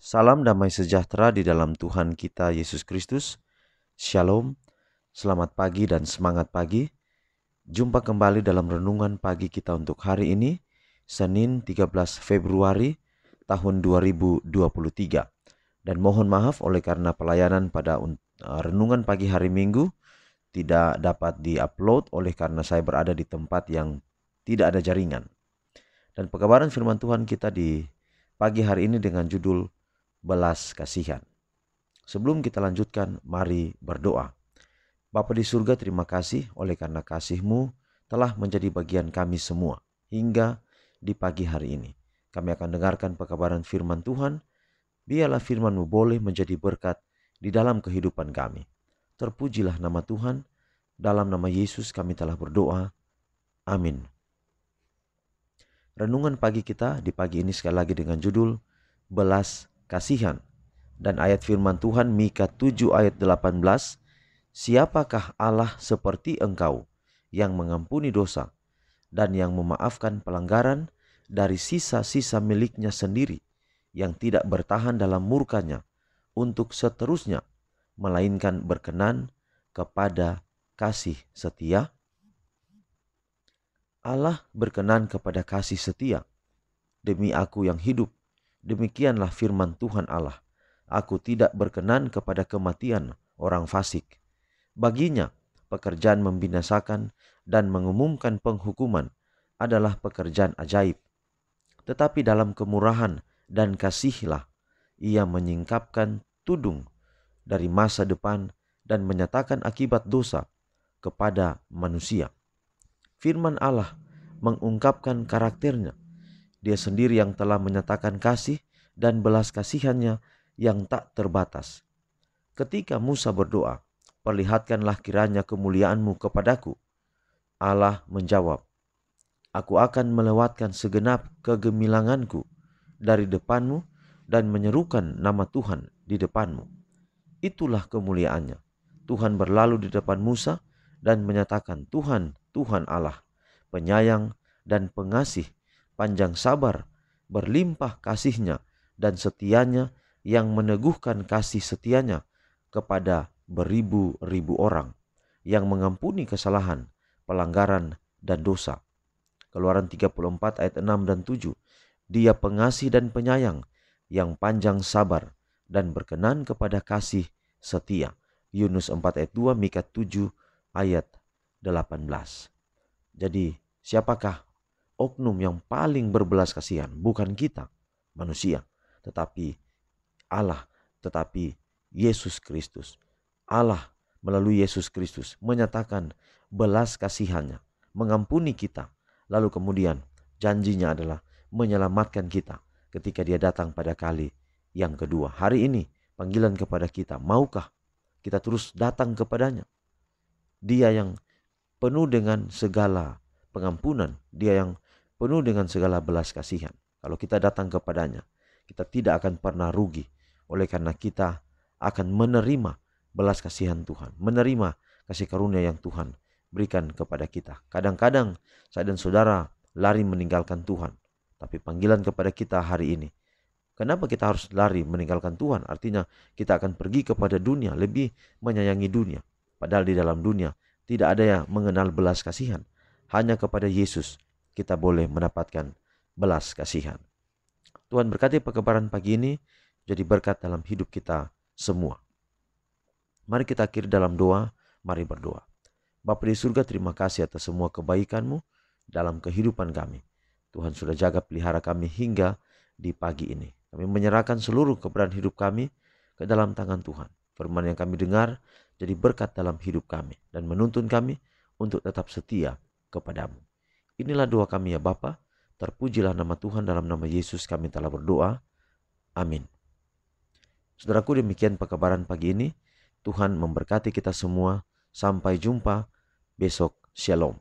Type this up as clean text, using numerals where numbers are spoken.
Salam damai sejahtera di dalam Tuhan kita Yesus Kristus. Shalom, selamat pagi dan semangat pagi. Jumpa kembali dalam renungan pagi kita untuk hari ini, Senin 13 Februari tahun 2023. Dan mohon maaf oleh karena pelayanan pada renungan pagi hari Minggu tidak dapat di-upload oleh karena saya berada di tempat yang tidak ada jaringan. Dan pekabaran firman Tuhan kita di pagi hari ini dengan judul belas kasihan. Sebelum kita lanjutkan, mari berdoa. Bapa di surga, terima kasih oleh karena kasih-Mu telah menjadi bagian kami semua hingga di pagi hari ini. Kami akan dengarkan pekabaran firman Tuhan. Biarlah firman-Mu boleh menjadi berkat di dalam kehidupan kami. Terpujilah nama Tuhan. Dalam nama Yesus kami telah berdoa. Amin. Renungan pagi kita di pagi ini sekali lagi dengan judul belas kasihan. Dan ayat firman Tuhan Mika 7 ayat 18, siapakah Allah seperti engkau yang mengampuni dosa dan yang memaafkan pelanggaran dari sisa-sisa miliknya sendiri, yang tidak bertahan dalam murkanya untuk seterusnya, melainkan berkenan kepada kasih setia. Allah berkenan kepada kasih setia. Demi aku yang hidup, demikianlah firman Tuhan Allah. Aku tidak berkenan kepada kematian orang fasik. Baginya, pekerjaan membinasakan dan mengumumkan penghukuman adalah pekerjaan ajaib. Tetapi dalam kemurahan dan kasihlah, ia menyingkapkan tudung dari masa depan dan menyatakan akibat dosa kepada manusia. Firman Allah mengungkapkan karakternya. Dia sendiri yang telah menyatakan kasih dan belas kasihannya yang tak terbatas. Ketika Musa berdoa, perlihatkanlah kiranya kemuliaan-Mu kepadaku. Allah menjawab, aku akan melewatkan segenap kegemilanganku dari depanmu dan menyerukan nama Tuhan di depanmu. Itulah kemuliaannya. Tuhan berlalu di depan Musa dan menyatakan, Tuhan, Tuhan Allah, penyayang dan pengasih, panjang sabar, berlimpah kasihnya dan setianya, yang meneguhkan kasih setianya kepada beribu-ribu orang, yang mengampuni kesalahan, pelanggaran, dan dosa. Keluaran 34 ayat 6 dan 7. Dia pengasih dan penyayang, yang panjang sabar dan berkenan kepada kasih setia. Yunus 4 ayat 2, Mika 7 ayat 18. Jadi siapakah oknum yang paling berbelas kasihan? Bukan kita, manusia, tetapi Allah, tetapi Yesus Kristus. Allah melalui Yesus Kristus menyatakan belas kasihannya, mengampuni kita. Lalu kemudian janjinya adalah menyelamatkan kita ketika dia datang pada kali yang kedua. Hari ini panggilan kepada kita, maukah kita terus datang kepadanya? Dia yang penuh dengan segala pengampunan, dia yang penuh dengan segala belas kasihan. Kalau kita datang kepadanya, kita tidak akan pernah rugi. Oleh karena kita akan menerima belas kasihan Tuhan, menerima kasih karunia yang Tuhan berikan kepada kita. Kadang-kadang saya dan saudara lari meninggalkan Tuhan, tapi panggilan kepada kita hari ini, kenapa kita harus lari meninggalkan Tuhan? Artinya kita akan pergi kepada dunia, lebih menyayangi dunia. Padahal di dalam dunia tidak ada yang mengenal belas kasihan. Hanya kepada Yesus kita boleh mendapatkan belas kasihan. Tuhan berkati perkabaran pagi ini jadi berkat dalam hidup kita semua. Mari kita akhiri dalam doa, mari berdoa. Bapa di surga, terima kasih atas semua kebaikan-Mu dalam kehidupan kami. Tuhan sudah jaga pelihara kami hingga di pagi ini. Kami menyerahkan seluruh keberadaan hidup kami ke dalam tangan Tuhan. Firman yang kami dengar jadi berkat dalam hidup kami dan menuntun kami untuk tetap setia kepadamu. Inilah doa kami ya Bapa. Terpujilah nama Tuhan, dalam nama Yesus kami telah berdoa. Amin. Saudaraku, demikian pekabaran pagi ini. Tuhan memberkati kita semua. Sampai jumpa besok. Shalom.